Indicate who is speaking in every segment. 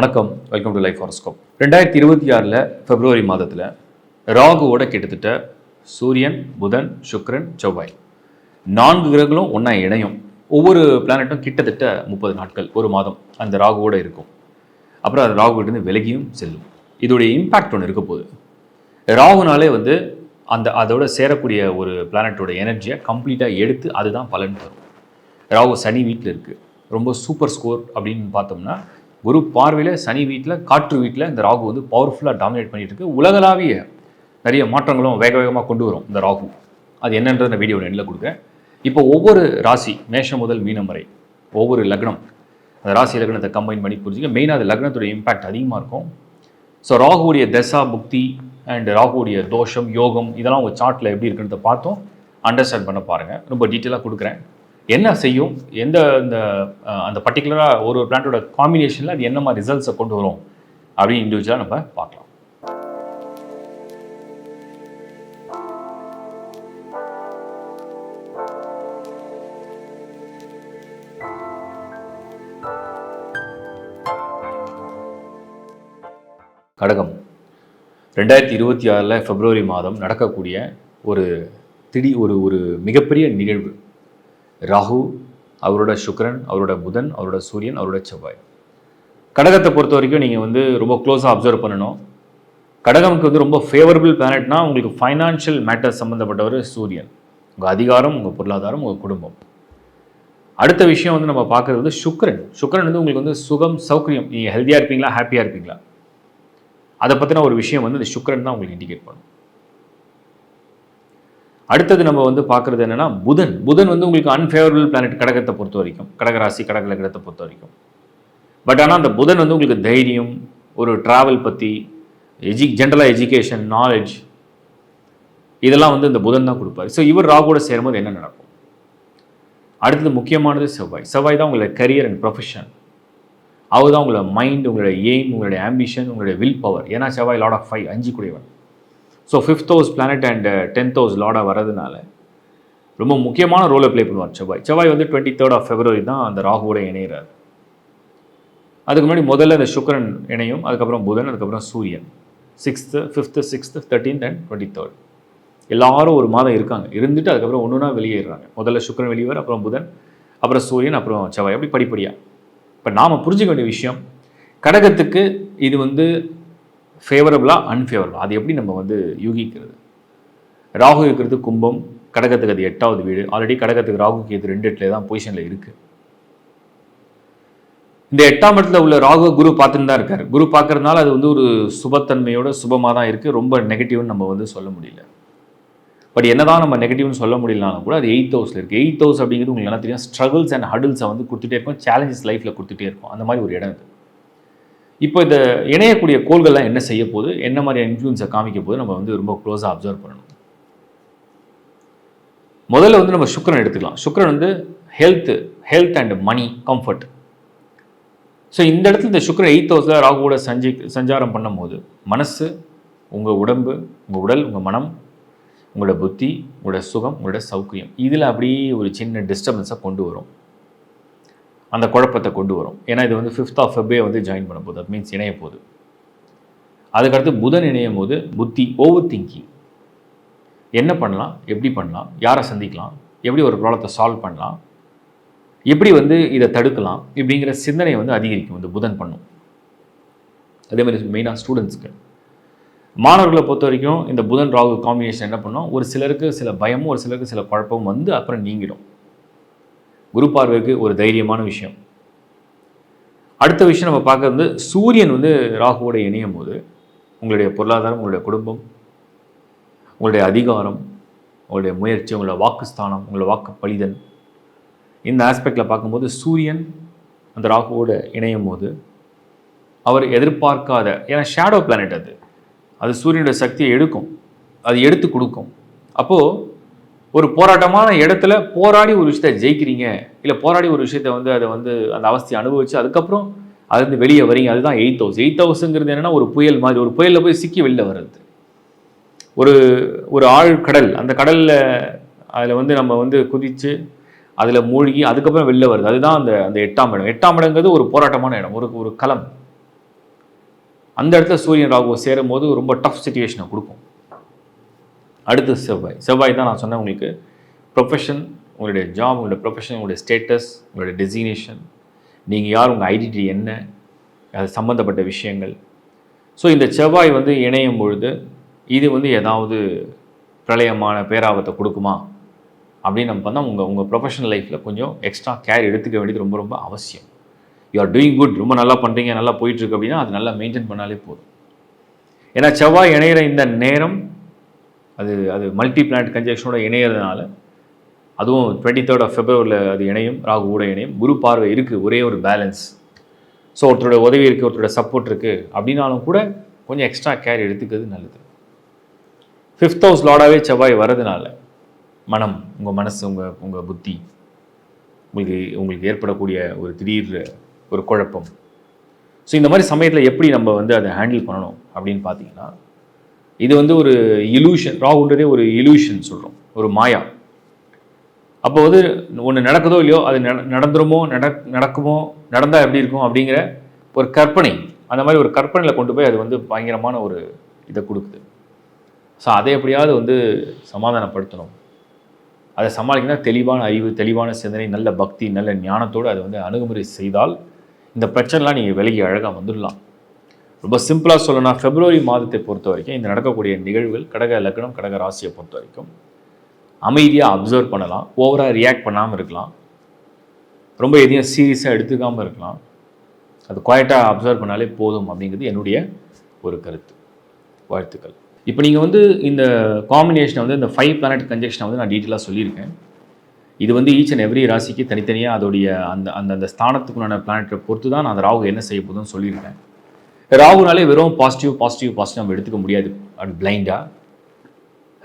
Speaker 1: வணக்கம், welcome to life horoscope. 2026 பிப்ரவரி மாதத்தில் ராகுவோட கிட்டத்தட்ட சூரியன், புதன், சுக்கிரன், செவ்வாய் 4 கிரகங்களும் ஒன்றா இணையும். ஒவ்வொரு பிளானட்டும் கிட்டத்தட்ட 30 நாட்கள், ஒரு மாதம் அந்த ராகுவோட இருக்கும். அப்புறம் அது ராகுகிட்டேருந்து விலகியும் செல்லும். இதோடைய இம்பேக்ட் ஒன்று இருக்க போகுது. ராகுனாலே அதோட சேரக்கூடிய ஒரு பிளானட்டோட எனர்ஜியை கம்ப்ளீட்டாக எடுத்து அதுதான் பலன் தரும். ராகு சனி வீட்டில் இருக்குது. ரொம்ப சூப்பர் ஸ்கோர் அப்படின்னு பார்த்தோம்னா, குரு பார்வையில் சனி வீட்டில், காற்று வீட்டில் இந்த ராகு பவர்ஃபுல்லாக டாமினேட் பண்ணிட்டு இருக்கு. உலகளாவிய நிறைய மாற்றங்களும் வேக வேகமாக கொண்டு வரும் இந்த ராகு. அது என்னன்றதை நான் வீடியோ எண்ணில் கொடுக்குறேன். இப்போ ஒவ்வொரு ராசி, மேஷம் முதல் மீனம் வரை ஒவ்வொரு லக்னம், அந்த ராசி லக்னத்தை கம்பைன் பண்ணி புரிஞ்சுக்க. மெயினாக அது லக்னத்துடைய இம்பேக்ட் அதிகமாக இருக்கும். ஸோ ராகுவுடைய தசா புக்தி அண்ட் ராகுவுடைய தோஷம், யோகம் இதெல்லாம் உங்கள் சார்ட்டில் எப்படி இருக்குன்றத பார்த்தோம் அண்டர்ஸ்டாண்ட் பண்ண பாருங்கள். ரொம்ப டீட்டெயிலாக கொடுக்குறேன். என்ன செய்யும், அந்த பர்டிகுலராக ஒரு பிளான்ட்டோட காம்பினேஷனில் அது என்ன மாதிரி ரிசல்ட்ஸை கொண்டு வரும் அப்படின்னு இண்டிவிஜுவலாக நம்ம பார்க்கலாம். கடகம் 2026 பிப்ரவரி மாதம் நடக்கக்கூடிய ஒரு ஒரு மிகப்பெரிய நிகழ்வு. ராகு, அவரோட சுக்கிரன், அவரோட புதன், அவரோட சூரியன், அவரோட செவ்வாய். கடகத்தை பொறுத்த வரைக்கும் நீங்கள் ரொம்ப க்ளோஸாக அப்சர்வ் பண்ணணும். கடகமுக்கு ரொம்ப ஃபேவரபிள் பிளானட்னா உங்களுக்கு ஃபைனான்ஷியல் மேட்டர்ஸ் சம்மந்தப்பட்டவர் சூரியன். உங்கள் அதிகாரம், உங்கள் பொருளாதாரம், உங்கள் குடும்பம். அடுத்த விஷயம் நம்ம பார்க்குறது சுக்கிரன். சுக்கிரன் உங்களுக்கு சுகம், சௌகரியம். நீங்கள் ஹெல்த்தியாக இருப்பீங்களா, ஹாப்பியாக இருப்பீங்களா, அதை பற்றின ஒரு விஷயம் இந்த சுக்கிரன் தான் உங்களுக்கு இண்டிகேட் பண்ணும். அடுத்தது நம்ம பார்க்குறது என்னென்னா புதன். புதன் உங்களுக்கு அன்ஃபேவரபிள் பிளானட் கடகத்தை பொறுத்த வரைக்கும், கடகராசி, கடக லக்னத்தை பொறுத்த வரைக்கும். பட் ஆனால் அந்த புதன் உங்களுக்கு தைரியம், ஒரு ட்ராவல் பற்றி, ஜென்ரலாக எஜுகேஷன், நாலேஜ் இதெல்லாம் இந்த புதன் தான் கொடுப்பாரு. ஸோ இவர் ராகுவோட சேரும்போது என்ன நடக்கும்? அடுத்தது முக்கியமானது செவ்வாய். செவ்வாய் தான் உங்களோட கரியர் அண்ட் ப்ரொஃபஷன். அவர் தான் உங்களோட மைண்ட், உங்களுடைய எய்ம், உங்களுடைய ஆம்பிஷன், உங்களுடைய வில் பவர். ஏன்னா செவ்வாய் லார்ட் ஆஃப் 5, 5 கூடியவன். So 5th house planet and 10th house லார்டாக வரதுனால ரொம்ப முக்கியமான ரோலை ப்ளே பண்ணுவார் செவ்வாய். செவ்வாய் 23rd of February தான் அந்த ராகுவோட இணைகிறார். அதுக்கு முன்னாடி முதல்ல இந்த சுக்கிரன் இணையும், அதுக்கப்புறம் புதன், அதுக்கப்புறம் சூரியன். 6th, 5th, 6th, 13th and 23rd எல்லாரும் ஒரு மாதம் இருக்காங்க. இருந்துட்டு அதுக்கப்புறம் ஒன்றுனா வெளியேறாங்க. முதல்ல சுக்கிரன் வெளியேறார், அப்புறம் புதன், அப்புறம் சூரியன், அப்புறம் செவ்வாய். அப்படி படிப்படியாக. இப்போ நாம் புரிஞ்சுக்க வேண்டிய விஷயம், கடகத்துக்கு இது ஃபேவரபுளா, அன்ஃபேவரபுளா, அது எப்படி நம்ம யூகிக்கிறது? ராகு இருக்கிறது கும்பம், கடகத்துக்கு அது 8வது வீடு. ஆல்ரெடி கடகத்துக்கு ராகுக்கு இது 2 இடத்துல தான் பொசிஷனில் இருக்குது. இந்த 8ஆம் இடத்துல உள்ள ராகு குரு பார்த்துட்டு தான் இருக்கார். குரு பார்க்கறதுனால அது ஒரு சுபத்தன்மையோட சுபமாக தான் இருக்குது. ரொம்ப நெகட்டிவ்னு நம்ம சொல்ல முடியல. பட் என்னதான் நம்ம நெகட்டிவ்னு சொல்ல முடியலனாலும் கூட அது 8th ஹவுஸில் இருக்குது. 8th ஹவுஸ் அப்படிங்கிறது உங்களுக்கு என்ன தெரியும், ஸ்ட்ரகிள்ஸ் அண்ட் ஹடில்ஸை கொடுத்துட்டே இருக்கும், சேலஞ்சஸ் லைஃப்பில் கொடுத்துட்டே இருக்கும். அந்த மாதிரி ஒரு இடம் இது. இப்போ இந்த இணையக்கூடிய கோள்கள்லாம் என்ன செய்ய போகுது, என்ன மாதிரியான இன்ஃப்ளூன்ஸை காமிக்க போது நம்ம ரொம்ப க்ளோஸாக அப்சர்வ் பண்ணணும். முதல்ல நம்ம சுக்கிரன் எடுத்துக்கலாம். Sukran health and money, comfort. So இந்த இடத்துல இந்த சுக்கிரன் 8th ஹவுஸில் ராகுவோட சஞ்சாரம் பண்ணும் போது மனசு, உங்கள் உடம்பு, உங்கள் உடல், உங்கள் மனம், உங்களோட புத்தி, உங்களோட சுகம், உங்களோட சௌகரியம் இதில் அப்படியே ஒரு சின்ன டிஸ்டர்பன்ஸை கொண்டு வரும். அந்த குழப்பத்தை கொண்டு வரும். ஏன்னா இது 5th of February ஜாயின் பண்ண போகுது. அது மீன்ஸ் இணைய போகுது. அதுக்கடுத்து புதன் இணையும் போது புத்தி, ஓவர் திங்கிங். என்ன பண்ணலாம், எப்படி பண்ணலாம், யாரை சந்திக்கலாம், எப்படி ஒரு ப்ராப்ளத்தை சால்வ் பண்ணலாம், எப்படி இதை தடுக்கலாம், இப்படிங்கிற சிந்தனை அதிகரிக்கும். இந்த புதன் பண்ணும். அதே மாதிரி மெயினாக ஸ்டூடெண்ட்ஸ்க்கு, மாணவர்களை பொறுத்த வரைக்கும் இந்த புதன் ராகு காம்பினேஷன் என்ன பண்ணும், ஒரு சிலருக்கு சில பயமும், ஒரு சிலருக்கு சில குழப்பமும் அப்புறம் நீங்கிடும். குரு பார்வைக்கு ஒரு தைரியமான விஷயம். அடுத்த விஷயம் நம்ம பார்க்கறது சூரியன் ராகுவோட இணையும் போது உங்களுடைய பொருளாதாரம், உங்களுடைய குடும்பம், உங்களுடைய அதிகாரம், உங்களுடைய முயற்சி, உங்களோட வாக்குஸ்தானம், உங்களோட வாக்கு பலிதல், இந்த ஆஸ்பெக்டில் பார்க்கும்போது சூரியன் அந்த ராகுவோட இணையும் போது அவர் எதிர்பார்க்காத, ஏன்னா ஷேடோ பிளானட் அது சூரியனுடைய சக்தியை எடுக்கும், அது எடுத்து கொடுக்கும். அப்போது ஒரு போராட்டமான இடத்துல போராடி ஒரு விஷயத்தை ஜெயிக்கிறீங்க, இல்லை போராடி ஒரு விஷயத்தை அதை அந்த அவஸ்தையை அனுபவிச்சு அதுக்கப்புறம் அது வெளியே வரீங்க. அதுதான் 8th ஹவுஸ். 8th ஹவுஸுங்கிறது என்னென்னா ஒரு புயல் மாதிரி, ஒரு புயலில் போய் சிக்கி வெளில வர்றது. ஒரு ஆழ்கடல், அந்த கடலில் அதில் நம்ம குதித்து அதில் மூழ்கி அதுக்கப்புறம் வெளில வருது. அதுதான் அந்த 8ஆம் இடம். 8ஆம் இடங்கிறது ஒரு போராட்டமான இடம், ஒரு களம். அந்த இடத்துல சூரியன் ராகு சேரும் போது ரொம்ப டஃப் சுச்சுவேஷனை கொடுக்கும். அடுத்து செவ்வாய் தான் நான் சொன்னேன் உங்களுக்கு ப்ரொஃபஷன், உங்களுடைய ஜாப், உங்களுடைய ப்ரொஃபஷன், உங்களுடைய ஸ்டேட்டஸ், உங்களுடைய டெசிக்னேஷன், நீங்கள் யார், உங்கள் ஐடென்டிட்டி என்ன, அது சம்மந்தப்பட்ட விஷயங்கள். ஸோ இந்த செவ்வாய் வந்து இணையும் பொழுது இது வந்து ஏதாவது பிரளயமான பேராபத்தை கொடுக்குமா அப்படின்னு நம்ம பண்ணால் உங்கள் ப்ரொஃபஷனல் லைஃப்பில் கொஞ்சம் எக்ஸ்ட்ரா கேர் எடுத்துக்க வேண்டியது ரொம்ப ரொம்ப அவசியம். யூ ஆர் டூயிங் குட், ரொம்ப நல்லா பண்ணுறீங்க, நல்லா போயிட்டுருக்கு அப்படின்னா அது நல்லா மெயின்டைன் பண்ணாலே போதும். ஏன்னா செவ்வாய் இணையிற இந்த நேரம் அது மல்டி பிளானட் கன்ஜெக்ஷனோட இணையிறதுனால, அதுவும் 23rd of February அது இணையும், ராகு கூட இணையும், குரு பார்வை இருக்குது, ஒரே ஒரு பேலன்ஸ். ஸோ ஒருத்தரோட உதவி இருக்குது, ஒருத்தரோட சப்போர்ட் இருக்குது அப்படின்னாலும் கூட கொஞ்சம் எக்ஸ்ட்ரா கேர் எடுத்துக்கிறது நல்லது. 5th house லார்டாகவே செவ்வாய் வர்றதுனால மனம், உங்கள் மனசு, உங்கள் புத்தி, உங்களுக்கு ஏற்படக்கூடிய ஒரு திடீர் ஒரு குழப்பம். ஸோ இந்த மாதிரி சமயத்தில் எப்படி நம்ம வந்து அதை ஹேண்டில் பண்ணணும் அப்படின்னு பார்த்தீங்கன்னா, இது வந்து ஒரு இலூஷன், ராகுன்றதே ஒரு இலூஷன் சொல்கிறோம், ஒரு மாயா. அப்போ வந்து ஒன்று நடக்குதோ இல்லையோ அது நடந்துருமோ நடக்குமோ, நடந்தால் எப்படி இருக்கும் அப்படிங்கிற ஒரு கற்பனை, அந்த மாதிரி ஒரு கற்பனையில் கொண்டு போய் அது வந்து பயங்கரமான ஒரு இதை கொடுக்குது. ஸோ அதை எப்படியாவது வந்து சமாதானப்படுத்தணும். அதை சமாளிக்கணும்னா தெளிவான அறிவு, தெளிவான சிந்தனை, நல்ல பக்தி, நல்ல ஞானத்தோடு அதை வந்து அணுகுமுறை செய்தால் இந்த பிரச்சனைலாம் நீங்கள் விலகி அழகாக வந்துடலாம். ரொம்ப சிம்பிளாக சொல்லணும்னா February மாதத்தை பொறுத்த வரைக்கும் இந்த நடக்கக்கூடிய நிகழ்வுகள் கடக லக்னம், கடக ராசியை பொறுத்த வரைக்கும் அமைதியாக அப்சர்வ் பண்ணலாம், ஓவராக ரியாக்ட் பண்ணாமல் இருக்கலாம், ரொம்ப எதையும் சீரியஸாக எடுத்துக்காமல் இருக்கலாம். அது குவாய்ட்டாக அப்சர்வ் பண்ணாலே போதும் அப்படிங்கிறது என்னுடைய ஒரு கருத்து. வாழ்த்துக்கள். இப்போ நீங்கள் வந்து இந்த காம்பினேஷனை வந்து இந்த 5 பிளானட் கன்ஜெக்ஷனை வந்து நான் டீட்டெயிலாக சொல்லியிருக்கேன். இது வந்து ஈச் அண்ட் எவ்ரி ராசிக்கு தனித்தனியாக அதோடைய அந்த ஸ்தானத்துக்குள்ளான பிளானட்டை பொறுத்து தான் நான் அந்த ராகு என்ன செய்ய போதுன்னு சொல்லியிருக்கேன். ராகுனாலே வெறும் பாசிட்டிவ் நம்ம எடுத்துக்க முடியாது அப்படி பிளைண்டாக.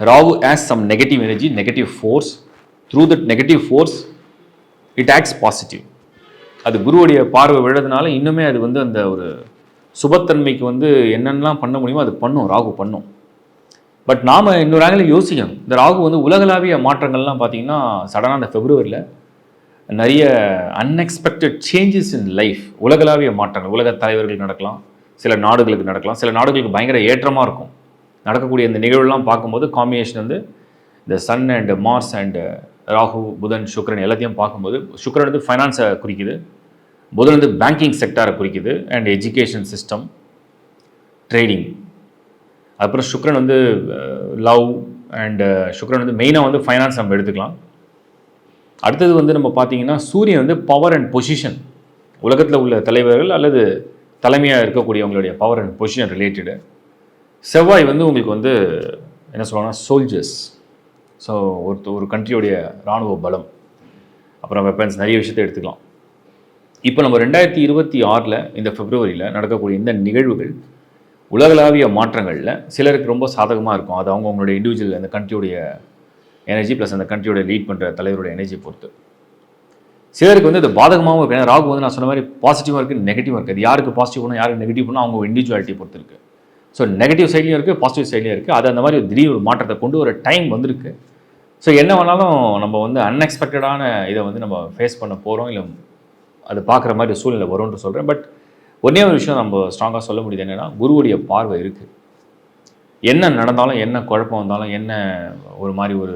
Speaker 1: Rahu has some negative energy, negative force. Through that negative force, it acts positive. அது குருவுடைய பார்வை விழுறதுனால இன்னுமே அது வந்து அந்த ஒரு சுபத்தன்மைக்கு வந்து என்னென்னலாம் பண்ண முடியுமோ அது பண்ணும், ராகு பண்ணும். பட் நாம் இன்னொரு ஆங்கிள் யோசிக்கணும். இந்த ராகு வந்து உலகளாவிய மாற்றங்கள்லாம் பார்த்தீங்கன்னா சடனாக அந்த Februaryல நிறைய அன்எக்ஸ்பெக்டட் சேஞ்சஸ் இன் லைஃப், உலகளாவிய மாற்றங்கள், உலக தலைவர்களுக்கு நடக்கலாம், சில நாடுகளுக்கு நடக்கலாம், சில நாடுகளுக்கு பயங்கர ஏற்றமாக இருக்கும். நடக்கக்கூடிய இந்த நிகழ்வுலாம் பார்க்கும்போது காம்பினேஷன் வந்து இந்த sun and Mars and Rahu, Budhan, Sukran எல்லாத்தையும் பார்க்கும்போது சுக்கிரன் வந்து ஃபைனான்ஸை குறிக்குது, புதன் வந்து பேங்கிங் செக்டாரை குறிக்குது அண்ட் எஜுகேஷன் சிஸ்டம், ட்ரேடிங். அப்புறம் சுக்கிரன் வந்து லவ் அண்ட் சுக்கிரன் வந்து மெயினாக வந்து ஃபைனான்ஸ் நம்ம எடுத்துக்கலாம். அடுத்தது வந்து நம்ம பார்த்தீங்கன்னா சூரியன் வந்து பவர் அண்ட் பொசிஷன், உலகத்தில் உள்ள தலைவர்கள் அல்லது தலைமையாக இருக்கக்கூடியவங்களுடைய பவர் அண்ட் பொசிஷன் ரிலேட்டடு. செவ்வாய் வந்து உங்களுக்கு வந்து என்ன சொல்லுவாங்கன்னா சோல்ஜர்ஸ், ஸோ ஒரு கண்ட்ரியோடைய இராணுவ பலம், அப்புறம் வெப்பன்ஸ், நிறைய விஷயத்தை எடுத்துக்கலாம். இப்போ நம்ம 2026 இந்த Februaryல நடக்கக்கூடிய இந்த நிகழ்வுகள் உலகளாவிய மாற்றங்களில் சிலருக்கு ரொம்ப சாதகமாக இருக்கும். அது அவங்களுடைய இண்டிவிஜுவல் அந்த கண்ட்ரியோடைய எனர்ஜி ப்ளஸ் அந்த கண்ட்ரியோட லீட் பண்ணுற தலைவருடைய எனர்ஜி பொறுத்து. சிலருக்கு வந்து இது பாதகமாகவும் இருக்குது. ஏன்னா ராகு வந்து நான் சொன்ன மாதிரி பாசிட்டிவாக இருக்குது, நெகட்டிவாக இருக்குது. அது யாருக்கு பாசிட்டிவ் பண்ணால் யாருக்கு நெகட்டிவ் பண்ணால் அவங்க இண்டிவிஜுவாலிட்டி பொறுத்து இருக்குது. ஸோ நெகட்டிவ் சைட்லையும் இருக்குது, பாசிட்டிவ் சைட்லையும் இருக்குது. அது அந்த மாதிரி ஒரு திடீர் ஒரு மாற்றத்தை கொண்டு ஒரு டைம் வந்திருக்கு. ஸோ என்ன வேணாலும் நம்ம வந்து அன்எக்ஸ்பெக்டடான இதை வந்து நம்ம ஃபேஸ் பண்ண போகிறோம், இல்லை அது பார்க்குற மாதிரி சூழ்நிலை வரும்னு சொல்கிறேன். பட் ஒன்றே ஒரு விஷயம் நம்ம ஸ்ட்ராங்காக சொல்ல முடியுது என்னென்னா, குருவுடைய பார்வை இருக்குது. என்ன நடந்தாலும், என்ன குழப்பம் வந்தாலும், என்ன ஒரு மாதிரி ஒரு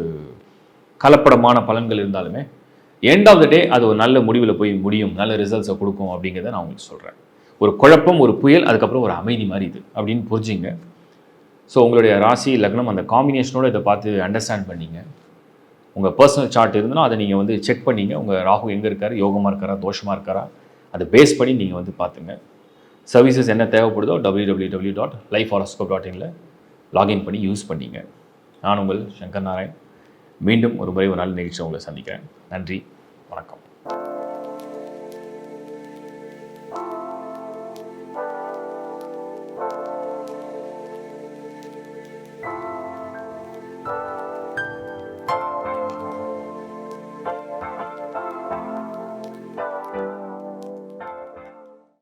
Speaker 1: கலப்படமான பலன்கள் இருந்தாலுமே எண்ட் ஆஃப் த டே அது ஒரு நல்ல முடிவில் போய் முடியும், நல்ல ரிசல்ட்ஸை கொடுக்கும் அப்படிங்கிறத நான் உங்களுக்கு சொல்கிறேன். ஒரு குழப்பம், ஒரு புயல், அதுக்கப்புறம் ஒரு அமைதி மாதிரி இது அப்படின்னு புரிஞ்சிங்க. ஸோ உங்களுடைய ராசி லக்னம் அந்த காம்பினேஷனோடு இதை பார்த்து அண்டர்ஸ்டாண்ட் பண்ணிங்க. உங்கள் பர்சனல் சார்ட் இருந்ததுன்னா அதை நீங்கள் வந்து செக் பண்ணிங்க. உங்கள் ராகு எங்கே இருக்கார், யோகமாக இருக்காரா, தோஷமாக இருக்காரா, அதை பேஸ் பண்ணி நீங்கள் வந்து பார்த்துங்க. சர்வீசஸ் என்ன தேவைப்படுதோ www.lifehoroscope.in லாகின் பண்ணி யூஸ் பண்ணிங்க. நான் உங்கள் சங்கர் நாராயண். மீண்டும் ஒரு முறை ஒரு நல்ல நிகழ்ச்சி உங்களை சந்திக்கிறேன். நன்றி, வணக்கம்.